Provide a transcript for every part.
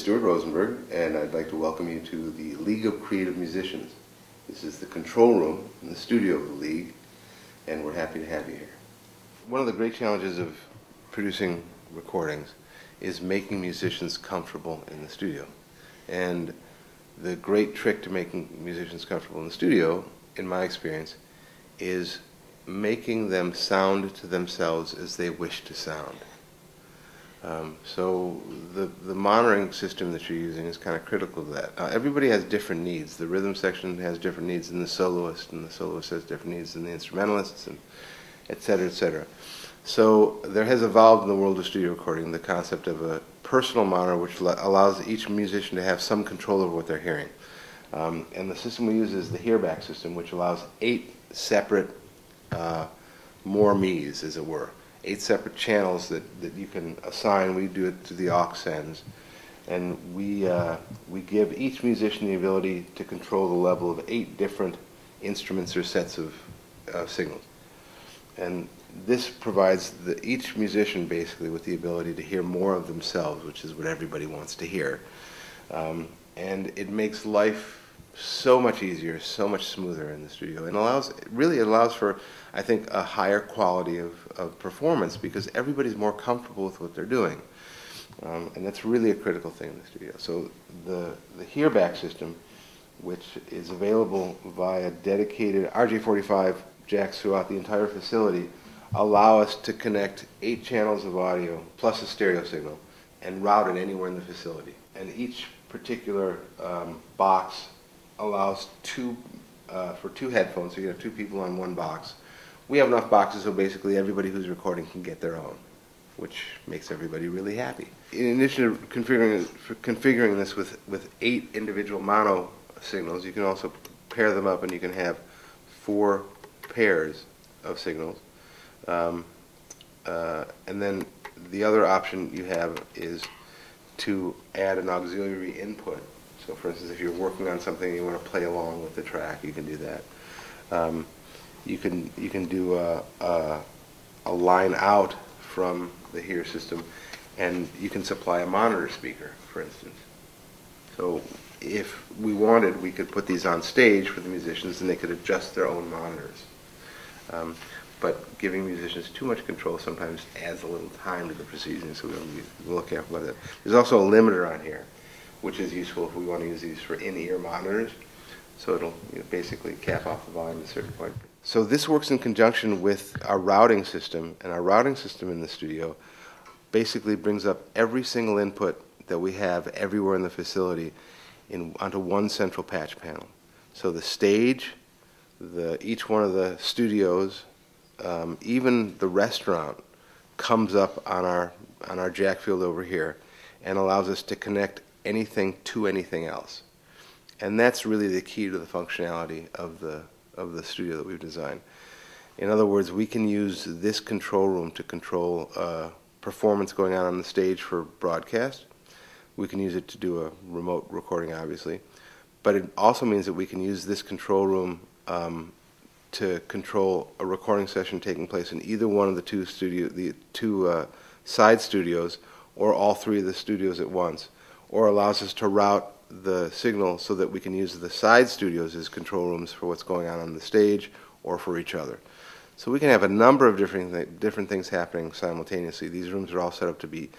Stuart Rosenberg, and I'd like to welcome you to the League of Creative Musicians. This is the control room in the studio of the League, and we're happy to have you here. One of the great challenges of producing recordings is making musicians comfortable in the studio. And the great trick to making musicians comfortable in the studio, in my experience, is making them sound to themselves as they wish to sound. So the monitoring system that you're using is kind of critical to that. Everybody has different needs. The rhythm section has different needs than the soloist, and the soloist has different needs than the instrumentalists, and et cetera, et cetera. So there has evolved in the world of studio recording the concept of a personal monitor which allows each musician to have some control over what they're hearing. And the system we use is the hearback system, which allows 8 separate more me's, as it were. 8 separate channels that you can assign. We do it to the aux ends. And we give each musician the ability to control the level of 8 different instruments or sets of signals. And this provides each musician basically with the ability to hear more of themselves, which is what everybody wants to hear. And it makes life so much easier, so much smoother in the studio, and really allows for, I think, a higher quality of performance because everybody's more comfortable with what they're doing. And that's really a critical thing in the studio. So the hearback system, which is available via dedicated RJ45 jacks throughout the entire facility, allow us to connect 8 channels of audio plus a stereo signal and route it anywhere in the facility. And each particular box allows for 2 headphones, so you have 2 people on 1 box. We have enough boxes so basically everybody who's recording can get their own, which makes everybody really happy. In addition to configuring this with 8 individual mono signals, you can also pair them up and you can have 4 pairs of signals. And then the other option you have is to add an auxiliary input. So for instance, if you're working on something and you want to play along with the track, you can do that. You can do a line out from the hear system, and you can supply a monitor speaker, for instance. So if we wanted, we could put these on stage for the musicians and they could adjust their own monitors. But giving musicians too much control sometimes adds a little time to the proceedings, so we'll look careful about that. There's also a limiter on here, which is useful if we want to use these for in-ear monitors. So it'll basically cap off the volume at a certain point. So this works in conjunction with our routing system, and our routing system in the studio basically brings up every single input that we have everywhere in the facility onto one central patch panel. So the stage, each one of the studios, even the restaurant comes up on our jack field over here and allows us to connect anything to anything else. And that's really the key to the functionality of the studio that we've designed. In other words, we can use this control room to control performance going on the stage for broadcast. We can use it to do a remote recording, obviously. But it also means that we can use this control room to control a recording session taking place in either one of the two side studios, or all 3 of the studios at once, or allows us to route the signal so that we can use the side studios as control rooms for what's going on the stage or for each other. So we can have a number of different things happening simultaneously. These rooms are all set up to be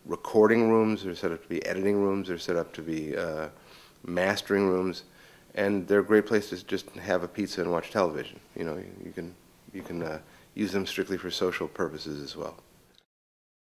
recording rooms, they're set up to be editing rooms, they're set up to be mastering rooms, and they're a great place to just have a pizza and watch television. You can use them strictly for social purposes as well.